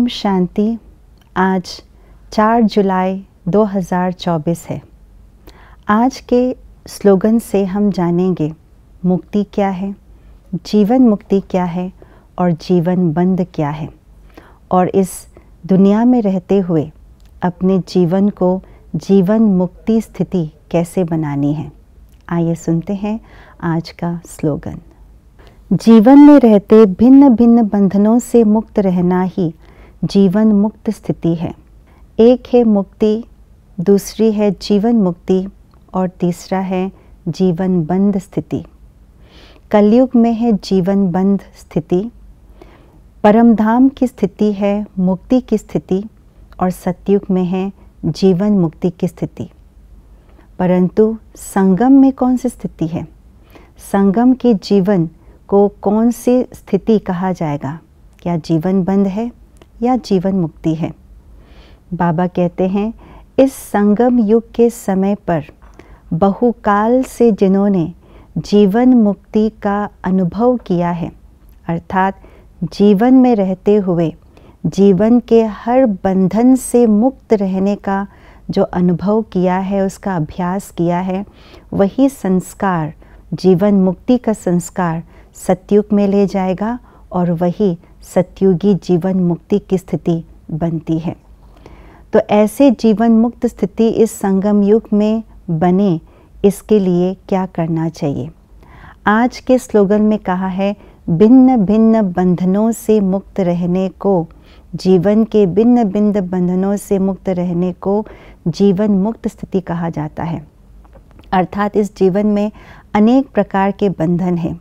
शांति। आज 4 जुलाई 2024 है। आज के स्लोगन से हम जानेंगे मुक्ति क्या है, जीवन मुक्ति क्या है और जीवन बंध क्या है, और इस दुनिया में रहते हुए अपने जीवन को जीवन मुक्ति स्थिति कैसे बनानी है। आइए सुनते हैं आज का स्लोगन। जीवन में रहते भिन्न भिन्न बंधनों से मुक्त रहना ही जीवन मुक्त स्थिति है। एक है मुक्ति, दूसरी है जीवन मुक्ति और तीसरा है जीवन बंध स्थिति। कलयुग में है जीवन बंध स्थिति, परमधाम की स्थिति है मुक्ति की स्थिति और सतयुग में है जीवन मुक्ति की स्थिति। परंतु संगम में कौन सी स्थिति है? संगम के जीवन को कौन सी स्थिति कहा जाएगा? क्या जीवन बंध है या जीवन मुक्ति है? बाबा कहते हैं, इस संगम युग के समय पर बहुकाल से जिन्होंने जीवन मुक्ति का अनुभव किया है, अर्थात जीवन में रहते हुए जीवन के हर बंधन से मुक्त रहने का जो अनुभव किया है, उसका अभ्यास किया है, वही संस्कार, जीवन मुक्ति का संस्कार सतयुग में ले जाएगा और वही सतयुगी जीवन मुक्ति की स्थिति बनती है। तो ऐसे जीवन मुक्त स्थिति इस संगम युग में बने, इसके लिए क्या करना चाहिए? आज के स्लोगन में कहा है, भिन्न भिन्न बंधनों से मुक्त रहने को, जीवन के भिन्न भिन्न बंधनों से मुक्त रहने को जीवन मुक्त स्थिति कहा जाता है। अर्थात इस जीवन में अनेक प्रकार के बंधन हैं।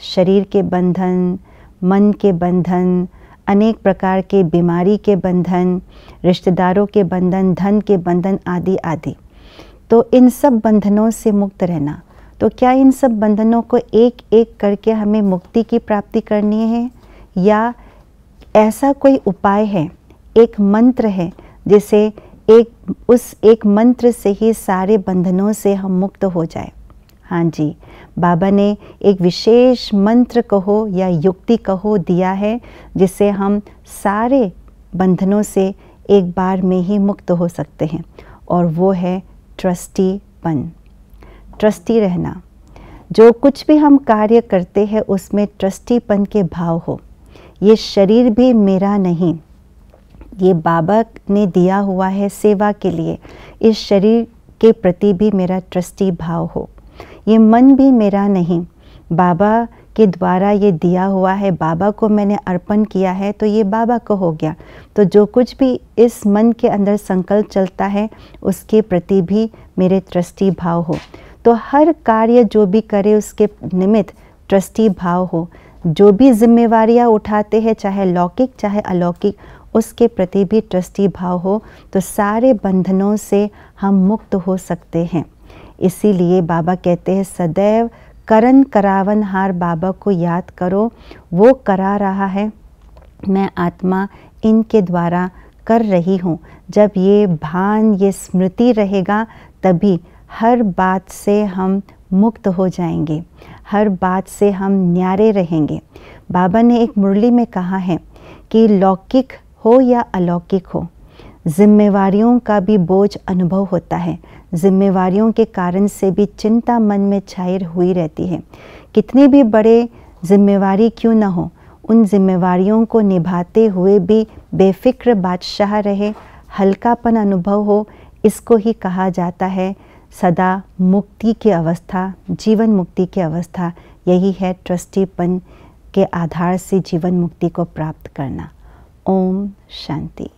शरीर के बंधन, मन के बंधन, अनेक प्रकार के बीमारी के बंधन, रिश्तेदारों के बंधन, धन के बंधन आदि आदि। तो इन सब बंधनों से मुक्त रहना, तो क्या इन सब बंधनों को एक एक करके हमें मुक्ति की प्राप्ति करनी है, या ऐसा कोई उपाय है, एक मंत्र है जिसे उस एक मंत्र से ही सारे बंधनों से हम मुक्त हो जाए? हाँ जी, बाबा ने एक विशेष मंत्र कहो या युक्ति कहो दिया है, जिससे हम सारे बंधनों से एक बार में ही मुक्त हो सकते हैं, और वो है ट्रस्टीपन, ट्रस्टी रहना। जो कुछ भी हम कार्य करते हैं उसमें ट्रस्टीपन के भाव हो। ये शरीर भी मेरा नहीं, ये बाबा ने दिया हुआ है सेवा के लिए, इस शरीर के प्रति भी मेरा ट्रस्टी भाव हो। ये मन भी मेरा नहीं, बाबा के द्वारा ये दिया हुआ है, बाबा को मैंने अर्पण किया है, तो ये बाबा को हो गया। तो जो कुछ भी इस मन के अंदर संकल्प चलता है उसके प्रति भी मेरे ट्रस्टी भाव हो। तो हर कार्य जो भी करे उसके निमित्त ट्रस्टी भाव हो। जो भी जिम्मेवारियाँ उठाते हैं, चाहे लौकिक चाहे अलौकिक, उसके प्रति भी ट्रस्टी भाव हो, तो सारे बंधनों से हम मुक्त हो सकते हैं। इसीलिए बाबा कहते हैं, सदैव करन करावनहार बाबा को याद करो, वो करा रहा है, मैं आत्मा इनके द्वारा कर रही हूँ। जब ये भान, ये स्मृति रहेगा, तभी हर बात से हम मुक्त हो जाएंगे, हर बात से हम न्यारे रहेंगे। बाबा ने एक मुरली में कहा है कि लौकिक हो या अलौकिक हो, जिम्मेवारियों का भी बोझ अनुभव होता है। जिम्मेवारियों के कारण से भी चिंता मन में छाई हुई रहती है। कितनी भी बड़े जिम्मेवारी क्यों न हो, उन जिम्मेवारियों को निभाते हुए भी बेफिक्र बादशाह रहे, हल्कापन अनुभव हो, इसको ही कहा जाता है सदा मुक्ति की अवस्था, जीवन मुक्ति की अवस्था। यही है ट्रस्टीपन के आधार से जीवन मुक्ति को प्राप्त करना। ओम शांति।